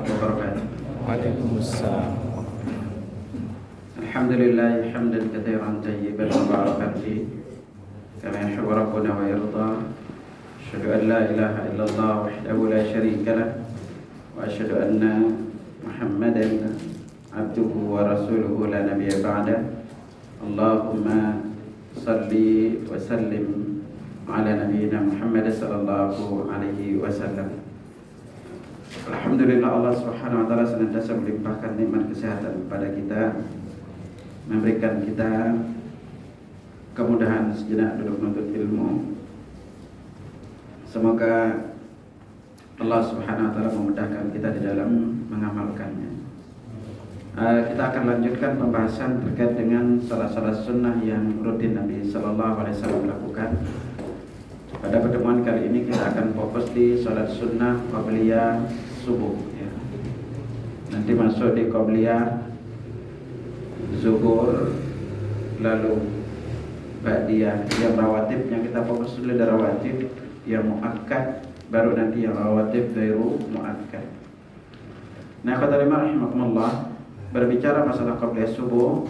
wabarakatuh. Waalaikumsalam. Alhamdulillah hamdan katsiran tayyiban mubarakan fi kama yuhibbu rabbuna wa yarda. Asyhadu an la ilaha illallah wahdahu la syarika lah wa asyhadu anna Muhammadan abduhu wa rasuluhu la nabiyya ba'da. Allahumma salli wa sallim ala nabiyyina Muhammad sallallahu alaihi wasallam. Alhamdulillah, Allah Subhanahu wa taala senantiasa melimpahkan nikmat kesehatan kepada kita, memberikan kita kemudahan sejenak duduk menuntut ilmu. Semoga Allah Subhanahu wa taala memudahkan kita di dalam mengamalkannya. Kita akan lanjutkan pembahasan terkait dengan salah-salah sunnah yang rutin Nabi sallallahu alaihi wasallam lakukan. Pada pertemuan kali ini kita akan fokus di salat sunnah qabliyah subuh ya. Nanti masuk di qabliyah zuhur, lalu ba'diyah. Yang rawatibnya kita fokus dulu dari rawatib, yang muakkad baru nanti yang rawatib ghairu muakkad. Nah, kata lima rahimakumullah, berbicara masalah qabliyah subuh,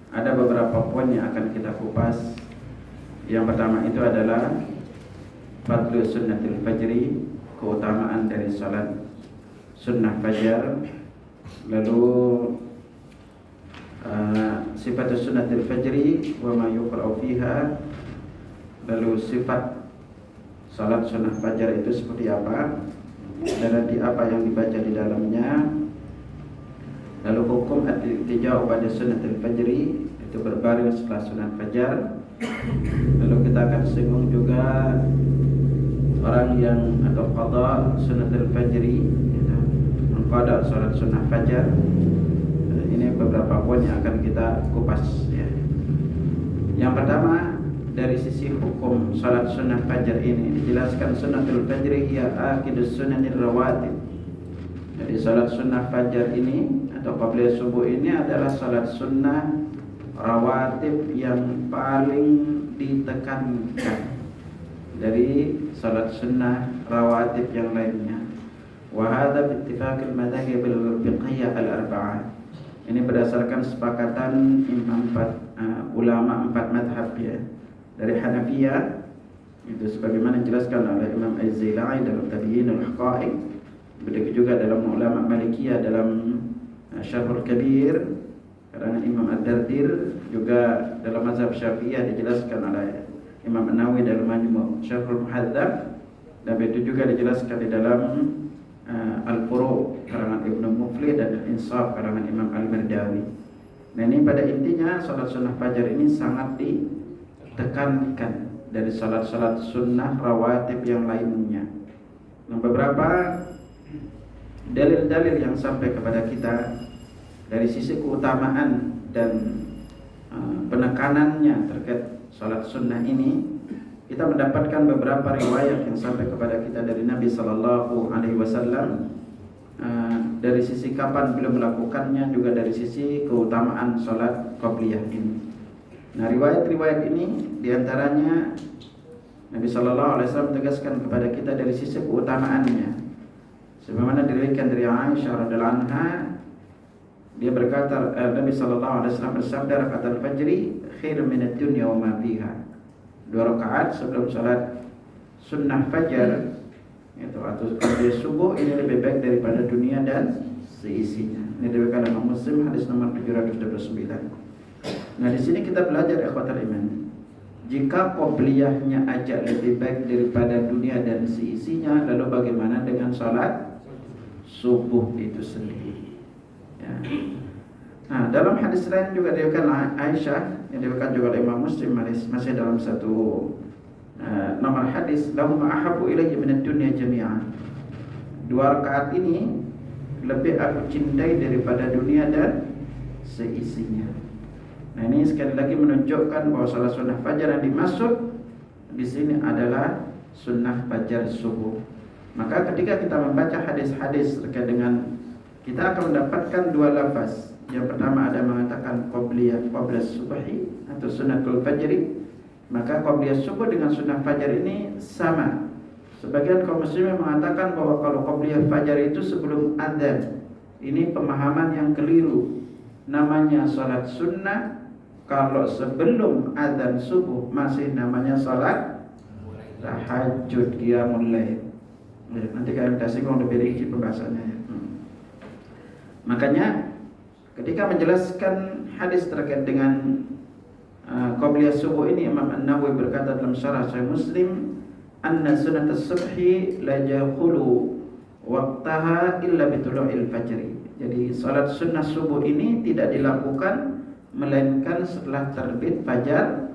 ada beberapa poin yang akan kita kupas. Yang pertama itu adalah fadlu sunnatil fajri, keutamaan dari salat sunnah fajar. Lalu sifat sunnatil fajri wa ma yuqra'u fiha. Lalu sifat salat sunnah fajar itu seperti apa dan nanti apa yang dibaca di dalamnya. Lalu hukum at-tija'u pada sunnatil fajri, itu berbaring setelah sunat fajar. Lalu kita akan singgung juga orang yang atau qada sunnatul fajri, mengqada salat sunnah fajar. Ini beberapa poin yang akan kita kupas ya. Yang pertama, dari sisi hukum salat sunnah fajar ini dijelaskan sunnatul fajri hiya akidus sunanir rawatib. Jadi salat sunnah fajar ini atau qabliyah subuh ini adalah salat sunnah rawatib yang paling ditekankan dari salat sunnah rawatib yang lainnya. Wa hadza bi ittifaqil madzhab al-fiqhiyyah al-arba'ah. Ini berdasarkan sepakatan ulama empat madhab ya. Dari Hanafiyah, itu sebagaimana dijelaskan oleh Imam Az-Zailai dalam Tabyin al-Haqa'iq. Begitu juga dalam ulama Malikiyah dalam Syarhul Kabir, karena Imam Ad-Dardir, juga dalam mazhab Syafi'iyah dijelaskan oleh Imam An-Nawawi dalam Majmu' Syarhul Muhadzab, dan itu juga dijelaskan di dalam Al-Furu' karangan Ibnu Muflih dan Al-Insaf karangan Imam Al-Mardawi. Nah, ini pada intinya salat sunnah fajar ini sangat ditekankan dari salat-salat sunnah rawatib yang lainnya. Nah, beberapa dalil-dalil yang sampai kepada kita dari sisi keutamaan dan penekanannya terkait salat sunnah ini, kita mendapatkan beberapa riwayat yang sampai kepada kita dari Nabi sallallahu alaihi wasallam, dari sisi kapan beliau melakukannya, juga dari sisi keutamaan salat qabliyah ini. Nah, riwayat-riwayat ini diantaranya Nabi sallallahu alaihi wasallam tegaskan kepada kita dari sisi keutamaannya. Sebagaimana diriwayatkan dari Aisyah radhiyallahu anha, dia berkata, Nabi sallallahu alaihi wasallam bersabda, rakaat fajri khairun minad dunya wa ma fiha. 2 rakaat sebelum salat sunnah fajar itu atau qabliyah subuh ini lebih baik daripada dunia dan seisinya. Ini diriwayatkan oleh Muslim hadis nomor 729. Nah, di sini kita belajar ikhwatal iman. Jika qabliyahnya aja lebih baik daripada dunia dan seisinya, lalu bagaimana dengan salat subuh itu sendiri? Ya. Nah, dalam hadis lain juga diriwayatkan Aisyah yang diriwayatkan juga oleh Imam Muslim, masih dalam satu nomor hadis, lahum ahabbu ilayya minad dunya jami'an. 2 rakaat ini lebih aku cintai daripada dunia dan seisinya. Nah, ini sekali lagi menunjukkan bahwa salat sunnah fajar yang dimaksud di sini adalah sunnah fajar subuh. Maka ketika kita membaca hadis-hadis terkait dengan, kita akan mendapatkan 2 lafaz. Yang pertama ada mengatakan qabliyah qabla subhi atau sunnatul fajri. Maka qabliyah subuh dengan sunnah fajar ini sama Sebagian kaum muslimin mengatakan bahwa kalau qabliyah fajar itu sebelum adzan. Ini pemahaman yang keliru. Namanya salat sunnah. Kalau sebelum adzan subuh masih namanya salat tahajud, qiyamul lail. Nanti kalian kasih singgung lebih rinci pembahasannya. Makanya ketika menjelaskan hadis terkait dengan qabliyah subuh ini, Imam An-Nawawi berkata dalam syarah Sahih Muslim, anna sunat as-subhi la yaqulu waqtaha illa bitulu'il fajri. Jadi salat sunnah subuh ini tidak dilakukan melainkan setelah terbit fajar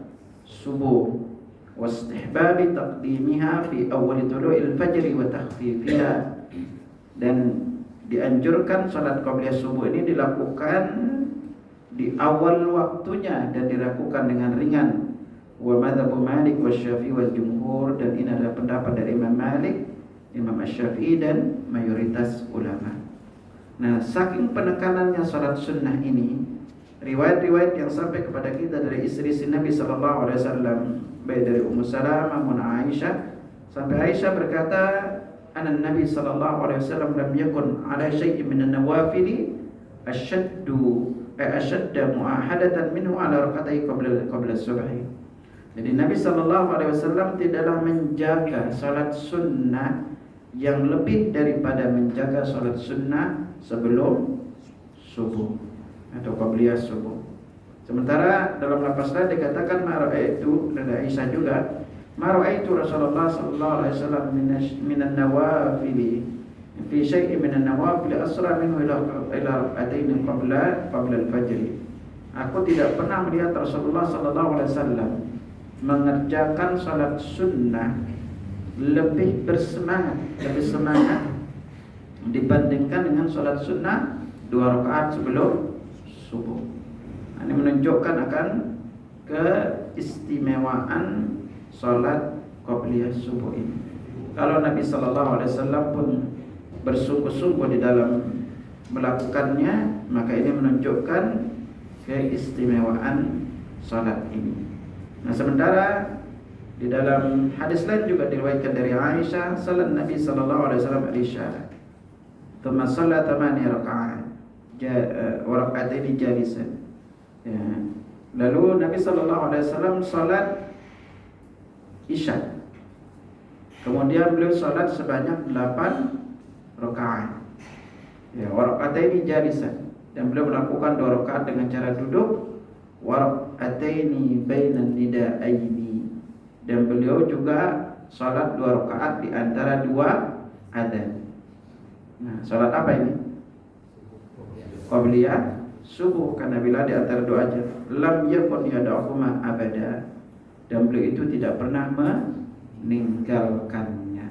subuh. Wastihbabi taqdimiha fi awwal tulu'il fajri wa takhfifiha. Dan dianjurkan salat qabliyah subuh ini dilakukan di awal waktunya dan dilakukan dengan ringan. Wa madzhab Malik wa Syafi'i wal jumhur, dan ini adalah pendapat dari Imam Malik, Imam Syafi'i dan mayoritas ulama. Nah, saking penekanannya salat sunnah ini, riwayat-riwayat yang sampai kepada kita dari istri-istri Nabi sallallahu alaihi wasallam, baik dari Ummu Salamah maupun Aisyah, sampai Aisyah berkata, "Anna Nabi sallallahu alaihi wasallam lam yakun ala syai'in min an-nawafili ashadda mu'ahadatan minhu ala rak'atai qabla as-subhi." Jadi Nabi sallallahu alaihi wasallam tidaklah menjaga salat sunnah yang lebih daripada menjaga salat sunnah sebelum subuh atau qabliyah subuh. Sementara dalam lafaz lain dikatakan ma'ra'aitu, dari Aisyah juga, ma'ra'aitu Rasulullah sallallahu alaihi wasallam minan nawafili fi syai'in minan nawafil asra minhu ila rak'atain qabla al-fajr. Aku tidak pernah melihat Rasulullah sallallahu alaihi wasallam mengerjakan salat sunnah lebih bersemangat, lebih semangat dibandingkan dengan salat sunnah 2 rakaat sebelum subuh. Ini menunjukkan akan keistimewaan salat qabliyah subuh ini. Kalau Nabi sallallahu alaihi wasallam pun bersungguh-sungguh di dalam melakukannya, maka ini menunjukkan keistimewaan salat ini. Nah, sementara di dalam hadis lain juga diriwayatkan dari Aisyah, salat Nabi sallallahu alaihi wasallam al-isya, thumma shalla 8 rakaat wa rak'ataini jalisan. Ya. Lalu Nabi sallallahu alaihi wasallam salat isya. Kemudian beliau salat sebanyak 8 rakaat. Ya, wa rak'ataini jalisan. Dan beliau melakukan 2 rakaat dengan cara duduk, waraqataini bainan nidaaini, dan beliau juga salat 2 rakaat di antara 2 adzan. Nah, salat apa ini? Qabliyah subuh, karena bila di antara 2 adzan, lam yakun yad'uhuma abada, dan beliau itu tidak pernah meninggalkannya.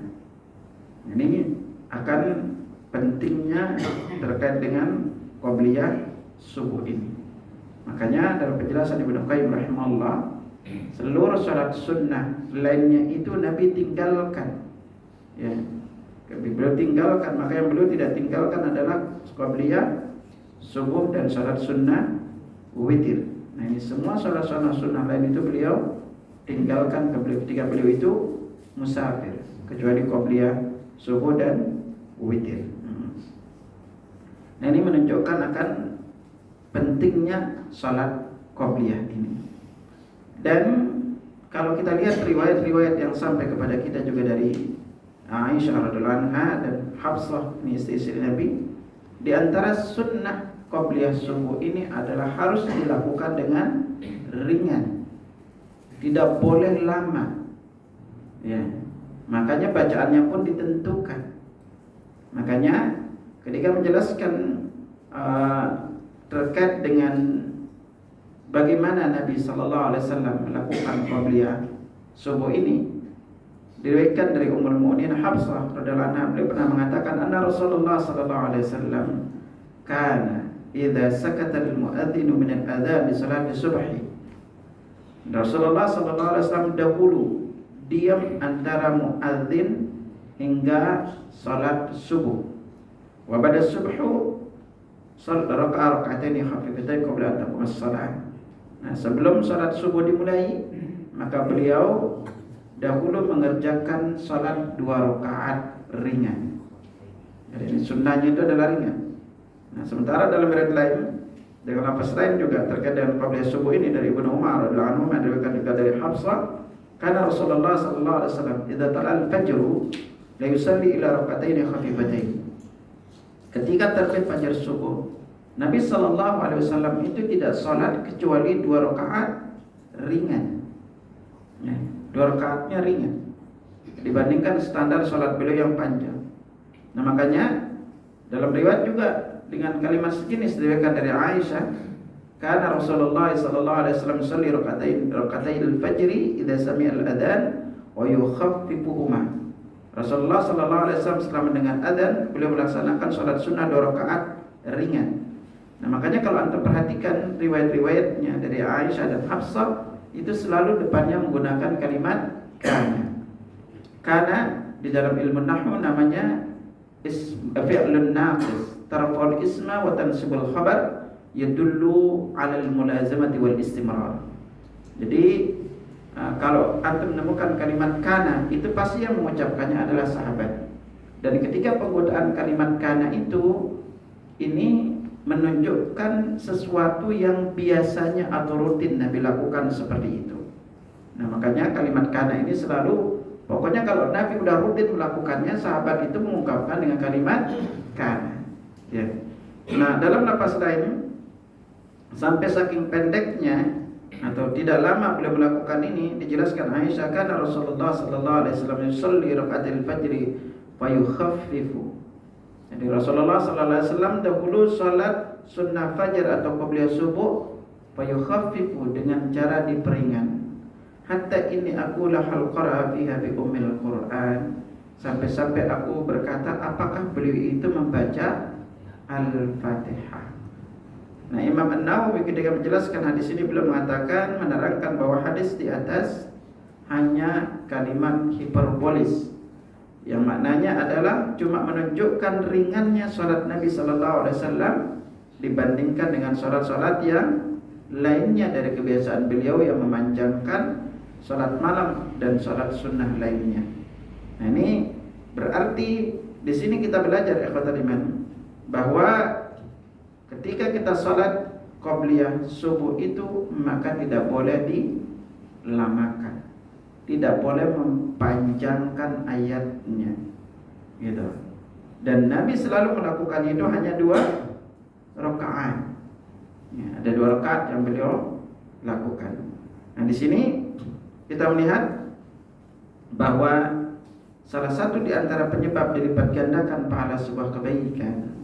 Ini akan pentingnya terkait dengan qabliyah subuh ini. Makanya dalam penjelasan Ibnu Qayyim rahimahullah, seluruh salat sunnah lainnya itu Nabi tinggalkan. Ya, beliau tinggalkan, maka yang beliau tidak tinggalkan adalah qabliyah subuh dan salat sunnah witir. Nah, ini semua salat sunnah lain itu beliau tinggalkan ketika beliau itu musafir, kecuali qabliyah subuh dan witir. Nah, ini menunjukkan akan pentingnya salat qabliyah ini. Dan kalau kita lihat riwayat-riwayat yang sampai kepada kita juga dari Aisyah radhiyallahu anha dan Hafsah, ini istri Nabi, di antara sunnah qabliyah subuh ini adalah harus dilakukan dengan ringan, tidak boleh lama. Ya, makanya bacaannya pun ditentukan. Makanya ketika menjelaskan terkait dengan bagaimana Nabi sallallahu alaihi wasallam melakukan qabliyah subuh ini, diriwayatkan dari Ummul Mukminin Hafsah radhiyallahu anha, beliau pernah mengatakan, anna Rasulullah sallallahu alaihi wasallam kana idza sakata al-muadzinu min al-adzan li salati subhi. Rasulullah sallallahu alaihi wasallam dahulu diam antara muadzin hingga salat subuh. Wa ba'da subhu salat raka'ataini khafifatain qabla an taqum as-salat. Nah, sebelum salat subuh dimulai, maka beliau dahulu mengerjakan salat 2 rakaat ringan. Jadi ini sunnahnya itu adalah ringan. Nah, sementara dalam riwayat lain dengan lafaz lain juga terkait dengan qabliyah subuh ini dari Ibnu Umar radhiyallahu anhu, diriwayatkan juga dari Hafsah, karena Rasulullah sallallahu alaihi wasallam idza tala'al fajr la yusalli ila rak'atayn khafifatain. Ketika terbit fajar subuh, Nabi sallallahu alaihi wasallam itu tidak salat kecuali 2 rakaat ringan. Ya, 2 rakaatnya ringan dibandingkan standar salat beliau yang panjang. Nah, makanya dalam riwayat juga dengan kalimat sejenis diriwayatkan dari Aisyah, karena Rasulullah sallallahu alaihi wasallam yusalli rak'atayn al-fajr idza sami'a al-adhan wa yukhaffifuhuma. Rasulullah sallallahu alaihi wasallam setelah mendengar adzan, beliau melaksanakan salat sunnah 2 rakaat ringan. Nah, makanya kalau antum perhatikan riwayat-riwayatnya dari Aisyah dan Hafsah, itu selalu depannya menggunakan kalimat kana. Kana di dalam ilmu nahwu namanya fi'lun naqis, tarfa'ul isma wa tansibul khabar yadullu 'ala al-mulazamati wal istimrar. Jadi kalau antum menemukan kalimat kana, itu pasti yang mengucapkannya adalah sahabat. Dan ketika penggunaan kalimat kana itu ini menunjukkan sesuatu yang biasanya atau rutin Nabi lakukan seperti itu. Nah, makanya kalimat kana ini selalu, pokoknya kalau Nabi udah rutin melakukannya, sahabat itu mengungkapkan dengan kalimat kana. Ya. Nah, dalam lafaz lain, sampai saking pendeknya atau tidak lama beliau melakukan ini, dijelaskan Aisyah, karena Rasulullah sallallahu alaihi wasallam yusalli raka'atil fajri fa yukhaffifu. Jadi Rasulullah sallallahu alaihi wasallam dahulu salat sunnah fajar atau qabliyah subuh fa yukhaffifu, dengan cara diperingan. Hatta ini aku lahal qara'a fiha bi ummil Qur'an, sampai-sampai aku berkata, apakah beliau itu membaca Al-Fatihah. Nah, Imam An-Nawawi ketika menjelaskan hadis ini, beliau mengatakan, menerangkan bahwa hadis di atas hanya kalimat hiperbolis, yang maknanya adalah cuma menunjukkan ringannya salat Nabi sallallahu alaihi wasallam dibandingkan dengan salat-salat yang lainnya dari kebiasaan beliau yang memanjangkan salat malam dan salat sunnah lainnya. Nah, ini berarti di sini kita belajar ikhwatul iman bahwa ketika kita salat qabliyah subuh itu, maka tidak boleh dilamakan, tidak boleh mempanjangkan ayatnya, gitu. Dan Nabi selalu melakukan itu hanya 2 rakaat. Ya, ada 2 rakaat yang beliau lakukan. Nah, di sini kita melihat bahwa salah satu di antara penyebab dilipat gandakan pahala sebuah kebaikan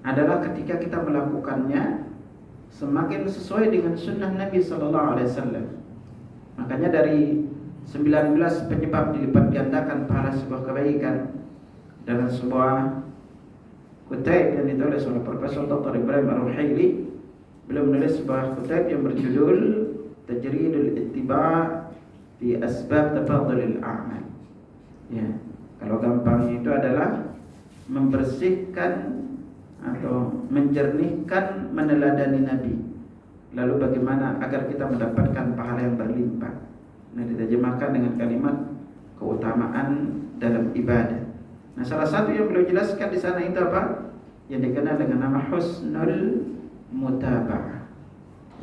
adalah ketika kita melakukannya semakin sesuai dengan sunnah Nabi sallallahu alaihi wasallam. Makanya dari 19 penyebab dilipat gandakan pahala sebuah kebaikan, dalam sebuah kutub yang ditulis oleh Profesor Dr. Ibrahim Ar-Ruhaili, beliau menulis sebuah kutub yang berjudul Tajridul Ittiba' fi Asbab Tafadhulil A'mal. Ya, kalau gampangnya itu adalah membersihkan atau menjernihkan meneladani Nabi. Lalu bagaimana agar kita mendapatkan pahala yang berlimpah. Nah, diterjemahkan dengan kalimat keutamaan dalam ibadah. Nah, salah satu yang beliau jelaskan di sana itu apa? Yang dikenal dengan nama husnul mutaba'ah,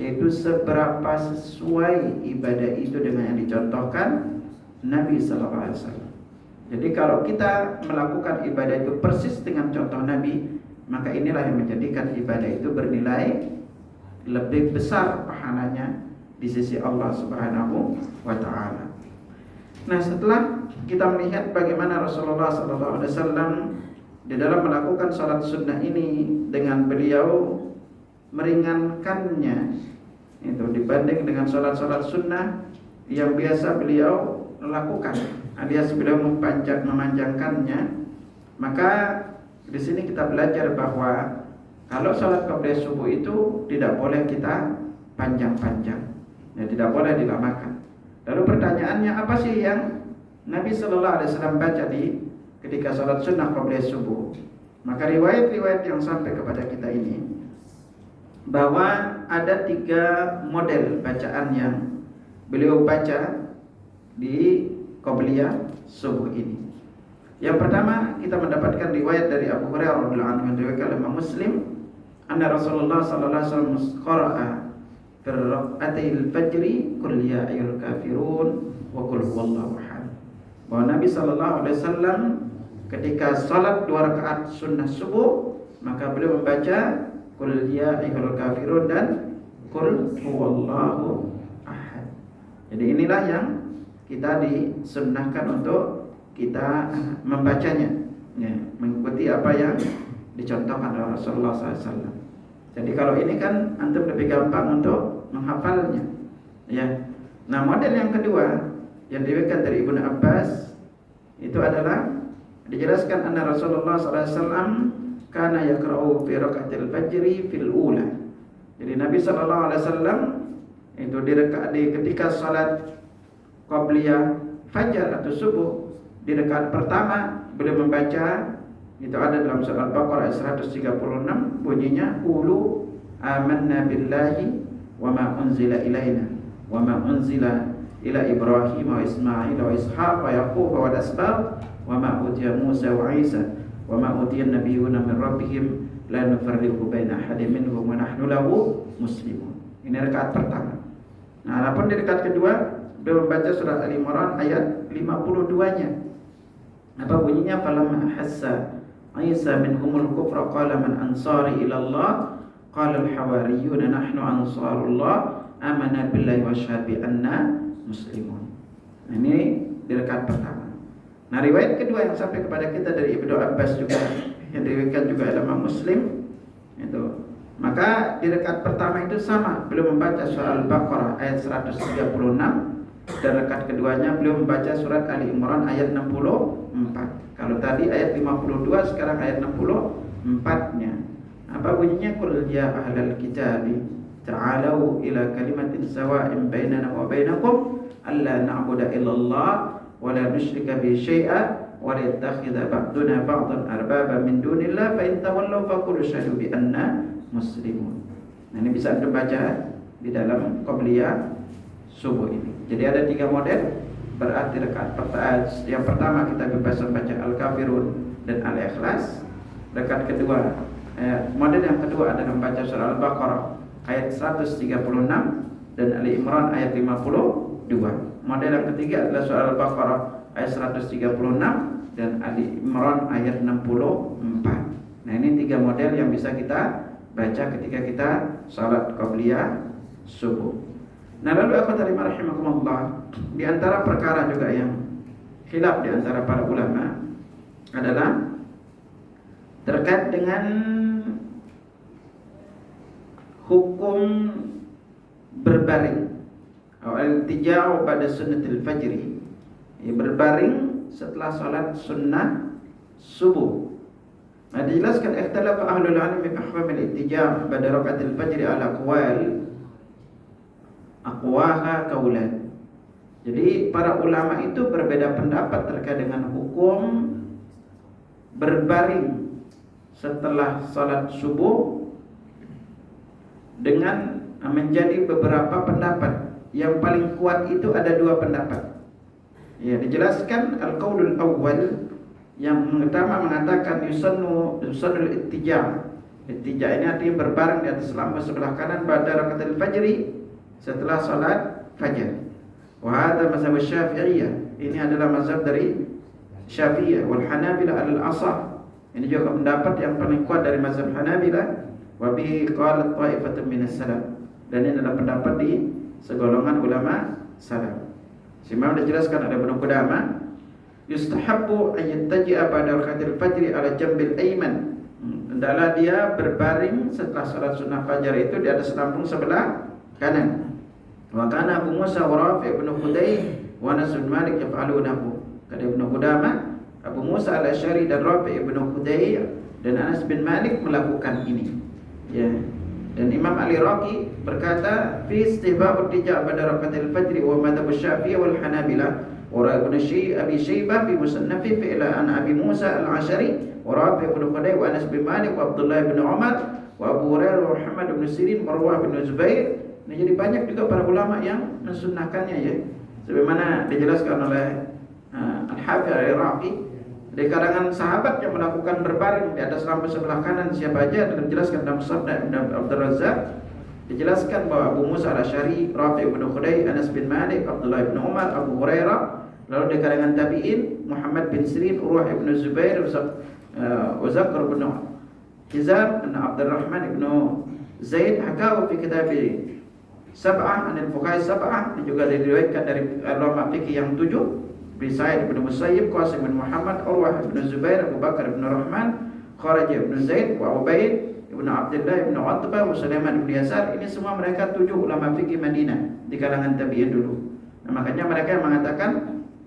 yaitu seberapa sesuai ibadah itu dengan yang dicontohkan Nabi sallallahu alaihi wasallam. Jadi kalau kita melakukan ibadah itu persis dengan contoh Nabi, maka inilah yang menjadikan ibadah itu bernilai lebih besar pahalanya di sisi Allah Subhanahu wa taala. Nah, setelah kita melihat bagaimana Rasulullah sallallahu alaihi wasallam di dalam melakukan salat sunnah ini dengan beliau meringankannya itu dibanding dengan salat-salat sunnah yang biasa beliau lakukan, alias beliau memanjangkannya, maka di sini kita belajar bahwa kalau salat qabliyah subuh itu tidak boleh kita panjang-panjang, ya, tidak boleh dilamakan. Lalu pertanyaannya, apa sih yang Nabi sallallahu alaihi wasallam baca ketika salat sunnah qabliyah subuh? Maka riwayat-riwayat yang sampai kepada kita ini bahwa ada 3 model bacaan yang beliau baca di qabliyah subuh ini. Yang pertama kita mendapatkan riwayat dari Abu Hurairah radhiyallahu anhu diriwayatkan oleh Imam Muslim, anna Rasulullah sallallahu alaihi wasallam qara'a fi rak'atil fajri qul ya ayyuhal kafirun wa qul huwallahu ahad. Bahwa Nabi sallallahu alaihi wasallam ketika salat 2 rakaat sunnah subuh maka beliau membaca qul ya ayyuhal kafirun dan qul huwallahu ahad. Jadi inilah yang kita disunnahkan untuk kita membacanya, ya, mengikuti apa yang dicontohkan oleh Rasulullah SAW. Jadi kalau ini kan antum lebih gampang untuk menghafalnya, ya. Nah, model yang kedua yang diriwayatkan dari Ibnu Abbas itu adalah dijelaskan anna Rasulullah SAW kana yaqra'u fi raka'atil fajri fil ula. Jadi Nabi SAW itu di ketika salat qabliyah fajar atau subuh di rakaat pertama beliau membaca, itu ada dalam surah Al-Baqarah ayat 136, bunyinya qulu amanna billahi wa ma unzila ilaina wa ma unzila ila Ibrahim wa Ismail wa Ishaq wa Yaqub wa al-asbaq wa ma utiya Musa wa Isa wa ma utiya an-nabiyyuna min rabbihim la nufarriqu baina ahadin minhum wa nahnu lahu muslimun. Ini rakaat pertama. Nah, adapun di rakaat kedua beliau membaca surah Al-Imran ayat 52-nya. Apa bunyinya? Falamma hassa Isa minhumul kufra qala man ansari ila Allah qala al-hawariyuna nahnu ansarullah amanna billahi wa syahadu bi anna muslimun. Nah, ini di rakaat pertama. Nah, riwayat kedua yang sampai kepada kita dari Ibnu Abbas juga yang diriwayatkan juga oleh Imam Muslim itu. Maka di rakaat pertama itu sama, beliau membaca surah Al-Baqarah ayat 136 dan rakaat keduanya beliau membaca surat Ali Imran ayat 64. Kalau tadi ayat 52, sekarang ayat 64-nya. Apa bunyinya? Qul ya ahlal kitabi ta'alu ila kalimatin sawa'in bainana wa bainakum alla na'budu illallah wa la nusyrika bihi syai'a wa la yattakhidha ba'duna ba'dan arbaba min dunillah fa in tawallaw faqulu syahadu bi anna muslimun. Nah, ini bisa Anda baca di dalam qabliyah subuh ini. Jadi ada 3 model. Berarti rakaat yang pertama kita bebas membaca Al-Kafirun dan Al-Ikhlas. Rakaat kedua, model yang kedua adalah membaca surah Al-Baqarah ayat 136 dan Ali Imran ayat 52. Model yang ketiga adalah surah Al-Baqarah ayat 136 dan Ali Imran ayat 64. Nah, ini 3 model yang bisa kita baca ketika kita salat qabliyah subuh. Nah, lalu akhwat rahimakumullah, di antara perkara juga yang khilaf di antara para ulama adalah terkait dengan hukum berbaring atau al-tija'u pada sunnatul fajri, ya, berbaring setelah salat sunnah subuh. Nah, dijelaskan ikhtilaf ahlul ilmi fi ahkam al-ittija' pada rakaatil fajri ala aqwaha kaulan. Jadi para ulama itu berbeda pendapat terkait dengan hukum berbaring setelah salat subuh dengan menjadi beberapa pendapat. Yang paling kuat itu ada 2 pendapat. Ya, dijelaskan al-qaulul awwal yang pertama mengatakan yusannul ittija'. Ittija' ini artinya berbaring di atas lampu sebelah kanan pada rakaatil fajri setelah salat fajar. Wa hadha mazhab Syafi'iyah. Ini adalah mazhab dari Syafi'iyah wal Hanabilah al-asah. Ini juga pendapat yang paling kuat dari mazhab Hanabilah. Wa bihi qalat ta'ifatun minas salaf. Dan ini adalah pendapat di segolongan ulama salaf. Imam dijelaskan ada Ibnu Qudamah, yustahabbu an yattaji'a pada rakaatil fajri ala jambil ayman. Hendaklah dia berbaring setelah salat sunnah fajar itu di atas lambung sebelah kanan. Wa kana Abu Musa wa Rafi' ibn Khudai wa Anas bin Malik yaf'alunahu. Kata Ibnu Qudamah, Abu Musa al-Asy'ari dan Rafi' ibn Khudai dan Anas bin Malik melakukan ini. Ya. Dan Imam Ali Raqi berkata, fi istihbab ittija' pada rakaatil fajri wa madhhab Syafi'i wal Hanabilah wa Ibnu Abi Syaibah fi musannafi fi ila an Abi Musa al-Asy'ari wa Rafi' ibn Khudai wa Anas bin Malik wa Abdullah bin Umar wa Abu Hurairah wa Muhammad bin Sirin wa Rawah bin Zubair. Nah, jadi banyak juga para ulama yang mensunnahkannya, ya. Sebagaimana dijelaskan oleh Al-Hafidh Al-Iraqi, di kalangan sahabat yang melakukan berbaring di atas lampu sebelah kanan siapa aja, dan dijelaskan dalam sabda Ibn Abdul Razzaq, dijelaskan bahwa Abu Musa Al-Asy'ari, Rafi' bin Khudai, Anas bin Malik, Abdullah bin Umar, Abu Hurairah. Lalu di kalangan tabi'in, Muhammad bin Sirin, Urwah bin Zubair, Uzaqr bin Hizam, Abdurrahman bin Zaid, hakawu fi kitab Sab'ah, anil fuqaha Sab'ah, dan juga diriwayatkan dari ulama fikih yang 7, bin Sa'id bin Musayyib, Qasim bin Muhammad, Urwah bin Zubair, Abu Bakar bin Rahman, Kharaj bin Zaid, wa Ubaid Ibn Abdullah Ibn Utbah, wa Sulaiman bin Yasar. Ini semua mereka 7 ulama fikih Madinah di kalangan tabi'in dulu. Nah, makanya mereka yang mengatakan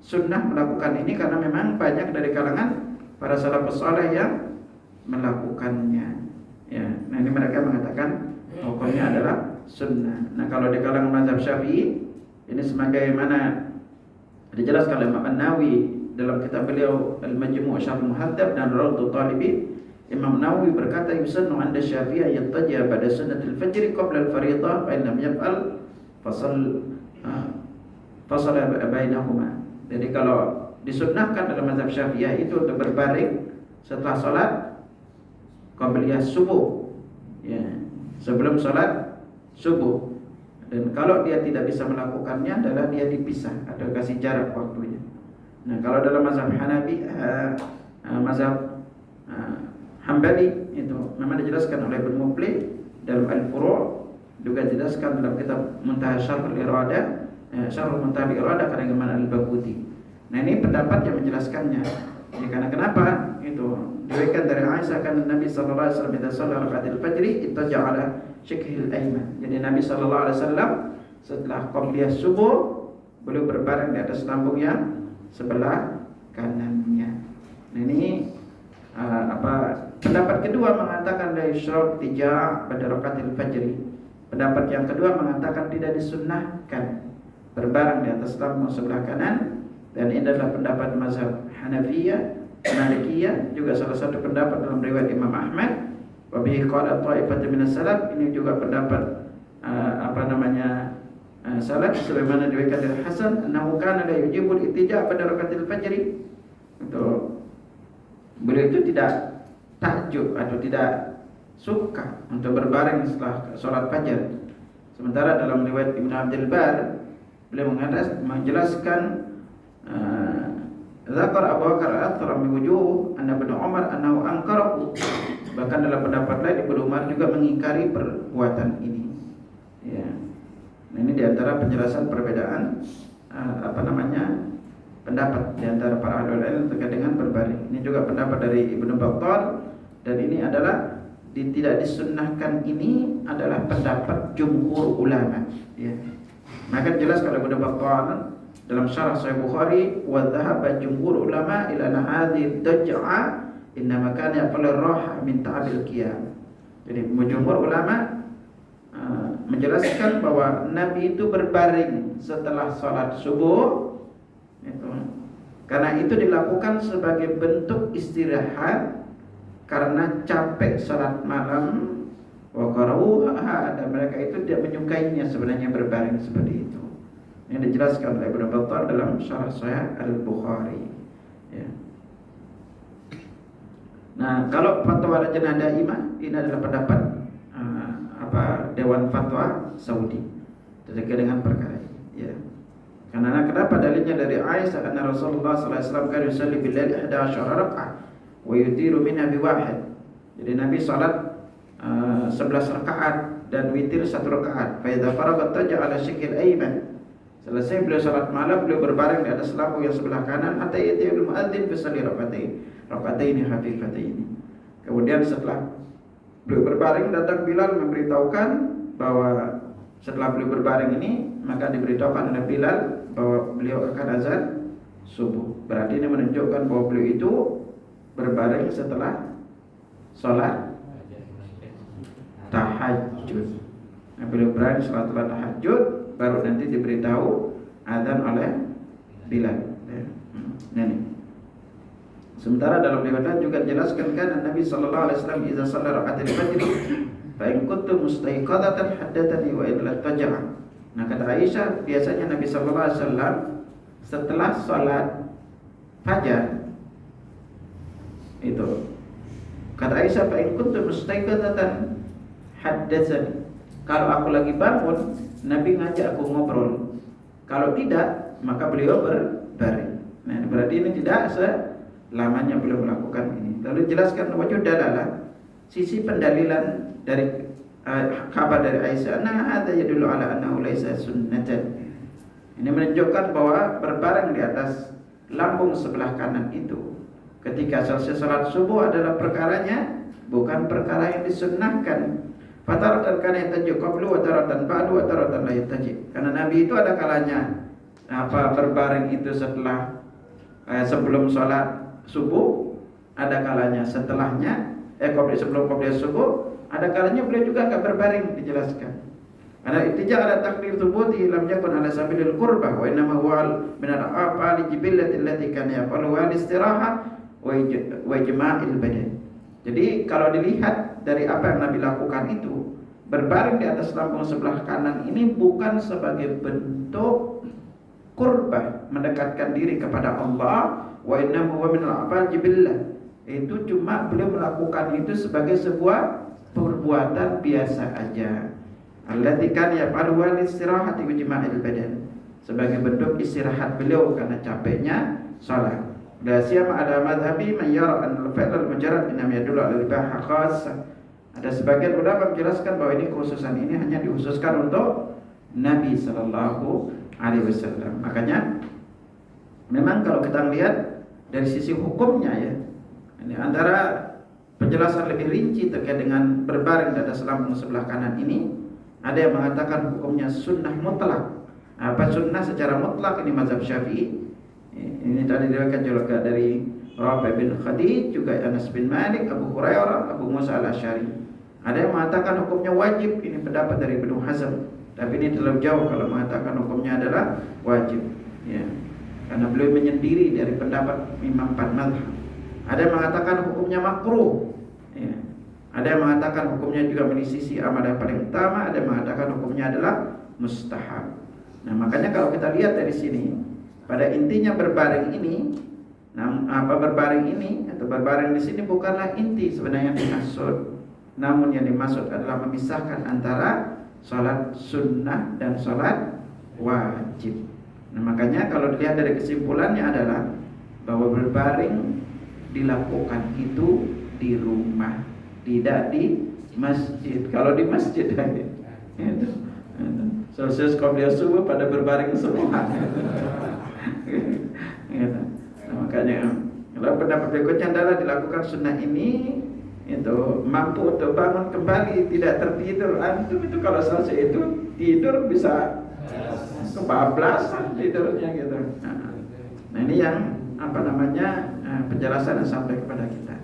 sunnah melakukan ini karena memang banyak dari kalangan para salafus saleh yang melakukannya. Ya, nah ini mereka mengatakan hukumnya adalah sunnah. Nah, kalau di kalangan mazhab Syafi'i ini sebagaimana dijelaskan oleh Imam An-Nawawi dalam kitab beliau Al-Majmu' Syarh Muhadzab dan Rawdatul Talibin, Imam Nawawi berkata, yusannu 'inda Syafi'i yattaji'a pada sunnatul fajr qabla al-fariidhah fa in lam yaf'al fasala bainahuma. Jadi kalau disunnahkan dalam mazhab Syafi'iyah itu untuk berbaring setelah salat qabliyah subuh, ya, sebelum salat subuh. Dan kalau dia tidak bisa melakukannya adalah dia dipisah atau kasih jarak waktunya. Nah, kalau dalam mazhab Hanafi, mazhab Hambali itu memang dijelaskan oleh Ibnu Muflih dalam Al-Furu', juga dijelaskan dalam kitab Muntaha Syarh Al-Irada, Syarh Muntaha Al-Irada karangan Al-Baquti. Nah, ini pendapat yang menjelaskannya. Ya, karena kenapa? Itu diriwayatkan dari Aisyah kan Nabi sallallahu alaihi wasallam idza shalla rakaatil fajri ittaja'a ala shikhil ayman. Jadi Nabi sallallahu alaihi wasallam setelah qabliyah subuh beliau berbaring di atas lambung yang sebelah kanannya. Nah, ini pendapat kedua mengatakan la yushrab tija' pada rakaatil fajri. Pendapat yang kedua mengatakan tidak disunnahkan berbaring di atas lambung sebelah kanan, dan ini adalah pendapat mazhab Hanafiyah, Malikiyah, juga salah satu pendapat dalam riwayat Imam Ahmad. Wa bihi qala ta'ifatu minas salaf, ini juga pendapat salaf sebagaimana diriwayatkan dari Hasan, annahu kana la yujibul ittija' pada rakaatil fajri. Itu beliau itu tidak takjub atau tidak suka untuk berbaring setelah sholat fajar. Sementara dalam riwayat Ibnu Abdul Bar beliau menjelaskan Zakar Abu Bakar al-Athram biwujuh anna Ibnu Umar annahu ankarahu. Bahkan dalam pendapat lain Ibnu Umar juga mengingkari perbuatan ini. Ya. Nah, ini diantara penjelasan perbedaan pendapat diantara para ahli ilmu terkait dengan berbaring. Ini juga pendapat dari Ibnu Battal, dan ini adalah tidak disunnahkan, ini adalah pendapat jumhur ulama. Ya. Maka jelas kalau Ibnu Battal dalam syarah Sahih Bukhari, wa dhahaba jumhur ulama ila hadhihi daj'a innama kana yaqulu ar-raha min ta'abil qiyam. Jadi jumhur ulama menjelaskan bahwa Nabi itu berbaring setelah salat subuh itu, karena itu dilakukan sebagai bentuk istirahat karena capek salat malam, wa karahuha, dan mereka itu tidak menyukainya sebenarnya berbaring seperti itu. Ini dijelaskan oleh Ibnu Battal dalam syarah Sahih Al-Bukhari. Ya. Nah, kalau fatwa lajnah daimah ini adalah pendapat Dewan Fatwa Saudi terkait dengan perkara ini. Ya. Karena kenapa dalilnya dari Aisyah karena Rasulullah sallallahu alaihi wasallam kan yusalli bil laili 11 raka'ah wa yutiru minha bi wahid. Jadi Nabi salat 11 rakaat dan witir 1 rakaat. Fa idza faragha taja'ala shikil ayman. Selesai beliau salat malam, beliau berbaring di atas lampu yang sebelah kanan, hatta yatiyul muadzin fi salli raka'ataini khafifataini. Kemudian setelah beliau berbaring, datang Bilal memberitahukan bahwa setelah beliau berbaring ini, maka diberitahukan oleh Bilal bahwa beliau akan azan subuh. Berarti ini menunjukkan bahwa beliau itu berbaring setelah sholat tahajud. Nah, beliau berbaring setelah sholat tahajud, baru nanti diberitahu azan oleh Bilal. Nah, ini. Sementara dalam riwayat juga dijelaskan kan Nabi sallallahu alaihi wasallam idza shalla rakaatil fajr fa in kuntum mustaiqadatan haddatsani wa illa taja'a. Nah, kata Aisyah, biasanya Nabi sallallahu alaihi wasallam setelah salat fajar itu kata Aisyah, fa in kuntu mustaiqatan haddatsani, kalau aku lagi bangun Nabi ngajak aku ngobrol, kalau tidak maka beliau berbaring. Nah berarti ini tidak selamanya beliau melakukan ini. Lalu jelaskan wajud dalalah, sisi pendalilan dari kabar dari Aisyah, nah ada ya dulu ala annahu laisa sunnatan. Ini menunjukkan bahwa berbaring di atas lambung sebelah kanan itu ketika selesai salat subuh adalah perkaranya bukan perkara yang disunnahkan. Fataratan kana yataji qablu wa taratan ba'du wa taratan la yataji. Karena Nabi itu ada kalanya berbaring itu setelah sebelum salat subuh, ada kalanya setelahnya sebelum qobliyah subuh, ada kalanya beliau juga enggak berbaring, dijelaskan. Karena itija ala takdir thubuti lam yakun ala sabilil qurbah wa innama huwa min al-af'ali jibillati allati kana yaqulu wal istiraha wa ijma'il badan. Jadi kalau dilihat dari apa yang Nabi lakukan itu, berbaring di atas lambung sebelah kanan ini bukan sebagai bentuk qurbah, mendekatkan diri kepada Allah, wa innama huwa min al-af'al jibillah. Itu cuma beliau melakukan itu sebagai sebuah perbuatan biasa aja. Allati kan yaf'alu wal istirahati wa jima'il badan, sebagai bentuk istirahat beliau karena capeknya salat. La siyama ada madhabi man yara an al-fi'l al-mujarrad inma yadullu ala al-ibaha khassah. Ada sebagian ulama menjelaskan bahwa ini khususan ini hanya dikhususkan untuk Nabi sallallahu alaihi wasallam. Makanya memang kalau kita lihat dari sisi hukumnya ya, ini antara penjelasan lebih rinci terkait dengan berbaring di atas lambung sebelah kanan ini, ada yang mengatakan hukumnya sunnah mutlak. Apa sunnah secara mutlak? Ini mazhab Syafi'i. Ini tadi diriwayatkan juga dari Rafi' bin Khadij, juga Anas bin Malik, Abu Hurairah, Abu Musa al-Asy'ari. Ada yang mengatakan hukumnya wajib. Ini pendapat dari Ibnu Hazm. Tapi ini terlalu jauh kalau mengatakan hukumnya adalah wajib. Ya. Karena beliau menyendiri dari pendapat Imam 4 mazhab. Ada yang mengatakan hukumnya makruh. Ya. Ada yang mengatakan hukumnya juga menisisi amal yang paling utama, ada yang mengatakan hukumnya adalah mustahab. Nah, makanya kalau kita lihat dari sini, pada intinya berbaring ini, berbaring ini atau berbaring di sini bukanlah inti sebenarnya yang dimaksud. Namun yang dimaksud adalah memisahkan antara salat sunnah dan salat wajib. Nah, makanya kalau dilihat dari kesimpulannya adalah bahwa berbaring dilakukan itu di rumah, tidak di masjid. Kalau di masjid itu selesai qobliyah subuh pada berbaring semua. Gitu. Nah, makanya kalau pendapat berikutnya adalah dilakukan sunnah ini itu mampu untuk bangun kembali, tidak tertidur. Antum itu kalau selesai itu tidur bisa kebablasan tidurnya gitu. Nah ini yang penjelasan yang sampai kepada kita.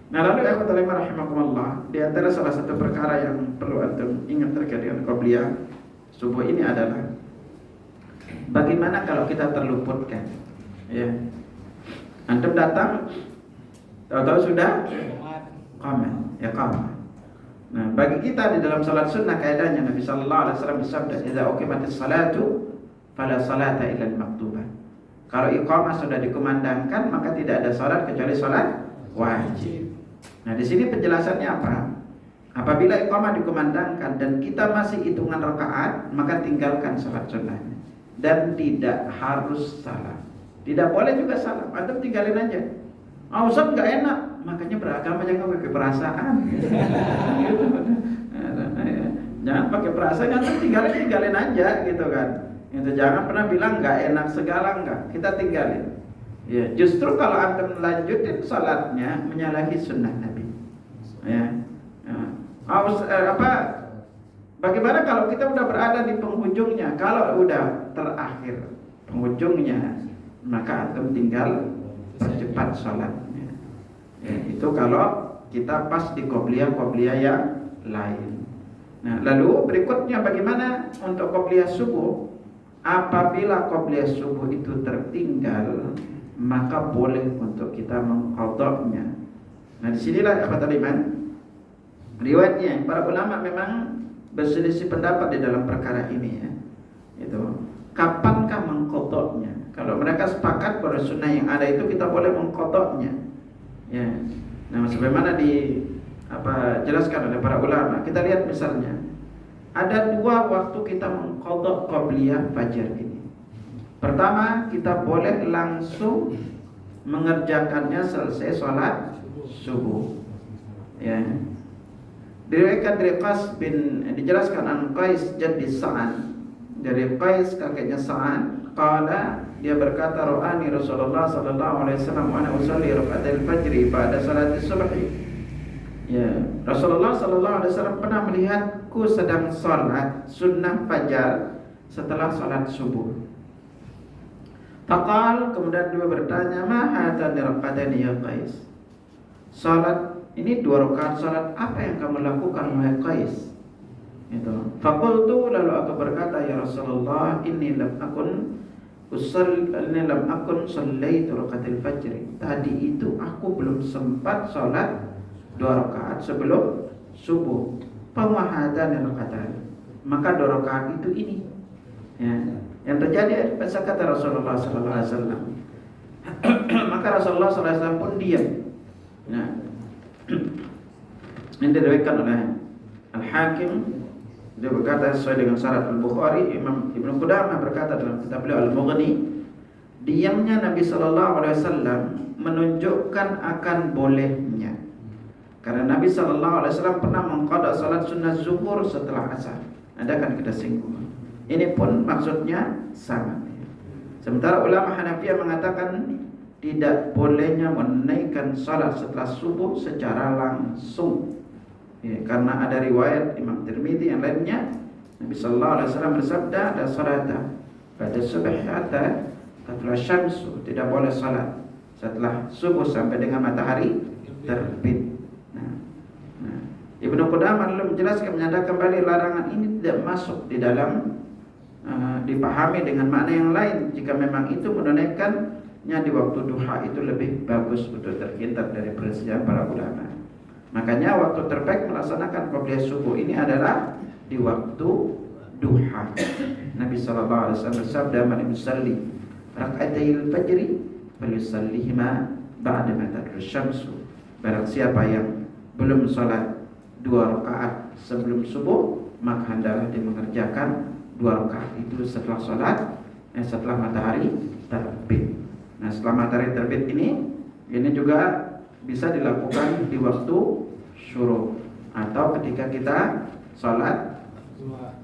Nah lalu ikhwatul iman rahimakumullah, di antara salah satu perkara yang perlu antum ingat terkait dengan qobliyah subuh ini adalah bagaimana kalau kita terluputkan, ya. Antum datang, tahu-tahu sudah qamah. Nah, bagi kita di dalam salat sunnah kaidahnya Nabi sallallahu alaihi wasallam bersabda, "Idza uqimatis salatu fala salata illa al-maktubah." Kalau iqamah sudah dikumandangkan, maka tidak ada salat kecuali salat wajib. Nah, di sini penjelasannya apa? Apabila iqamah dikumandangkan dan kita masih hitungan rakaat, maka tinggalkan salat sunnahnya dan tidak harus salam. Tidak boleh juga salam, antum tinggalin aja. Ustaz enggak enak, makanya beragama jangan pakai perasaan. Gitu. Jangan pakai perasaan, antum tinggalin aja gitu kan. Itu jangan pernah bilang enggak enak segala, enggak. Kita tinggalin. Ya, justru kalau antum lanjutin salatnya menyalahi sunnah Nabi. Ya. Bagaimana kalau kita udah berada di penghujungnya? Kalau udah terakhir penghujungnya, maka antum tinggal percepat salatnya. Ya, itu kalau kita pas di qobliyah yang lain. Nah, lalu berikutnya bagaimana untuk qobliyah subuh? Apabila qobliyah subuh itu tertinggal, maka boleh untuk kita mengqadha'nya. Nah, disinilah ikhwatul iman, riwayatnya para ulama memang berselisih pendapat di dalam perkara ini ya. Itu kapankah mengqadha'nya? Kalau Kalau mereka sepakat bahwa sunnah yang ada itu kita boleh mengqadanya. Ya. Nah, sebagaimana jelaskan oleh para ulama, kita lihat misalnya ada 2 waktu kita mengqadha qabliyah fajar ini. Pertama, kita boleh langsung mengerjakannya selesai sholat subuh. Ya. Diriwayatkan dari dijelaskan an Qais jaddi Sa'an, dari Qais kakeknya Sa'an, qala, dia berkata, ra'ani Rasulullah sallallahu alaihi wasallam wa ana usalli raka'atil fajri ba'da salati subhi. Ya, Rasulullah sallallahu alaihi wasallam pernah melihatku sedang salat sunnah fajar setelah salat subuh. Faqal, kemudian dia bertanya, ma hatani raka'atani ya Qais? Salat ini 2 rakaat salat apa yang kamu lakukan wahai Qais? Itu. Faqultu, lalu aku berkata, ya Rasulullah, inni lam akun sallaitu rakaatil fajr. Tadi itu aku belum sempat salat 2 rakaat sebelum subuh. Pemahadan rakaatan. Maka 2 rakaat itu ini. Ya. Yang terjadi kata Rasulullah sallallahu alaihi wasallam. Maka Rasulullah sallallahu alaihi wasallam pun diam. Nah, ini diriwayatkan oleh Al-Hakim. Dia berkata sesuai dengan syarat Al-Bukhari. Imam Ibnu Qudamah berkata dalam kitab beliau Al-Mughni, diamnya Nabi sallallahu alaihi wasallam menunjukkan akan bolehnya. Karena Nabi sallallahu alaihi wasallam pernah mengqadha salat sunnah zuhur setelah asar. Ada kan kita singgung. Ini pun maksudnya sama. Sementara ulama Hanafiyah mengatakan tidak bolehnya menaikkan salat setelah subuh secara langsung. Ya, karena ada riwayat Imam Tirmidzi yang lainnya, Nabi sallallahu alaihi wasallam bersabda, ada salata pada subuh hatta tatlu syamsu, tidak boleh salat setelah subuh sampai dengan matahari terbit. Nah, Ibnu Qudamah lalu menjelaskan, menyatakan kembali larangan ini tidak masuk di dalam dipahami dengan makna yang lain. Jika memang itu menunaikannya di waktu duha itu lebih bagus untuk terhindar dari perselisihan para ulama. Makanya waktu terbaik melaksanakan qabliyah subuh ini adalah di waktu duha. Nabi sallallahu alaihi wasallam bersabda, man yusalli rak'atayil fajri falyusallihima ba'da ma tatlu syamsu. Barang siapa yang belum salat 2 rakaat sebelum subuh, maka hendaklah dia mengerjakan 2 rakaat itu setelah setelah matahari terbit. Nah, setelah matahari terbit ini juga bisa dilakukan di waktu syuruk atau ketika kita salat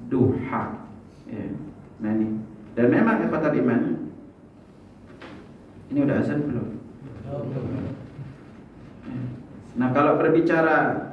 duha. Ya. Nah ini. Dan memang ikhwatal iman, ini udah azan belum? Nah, kalau berbicara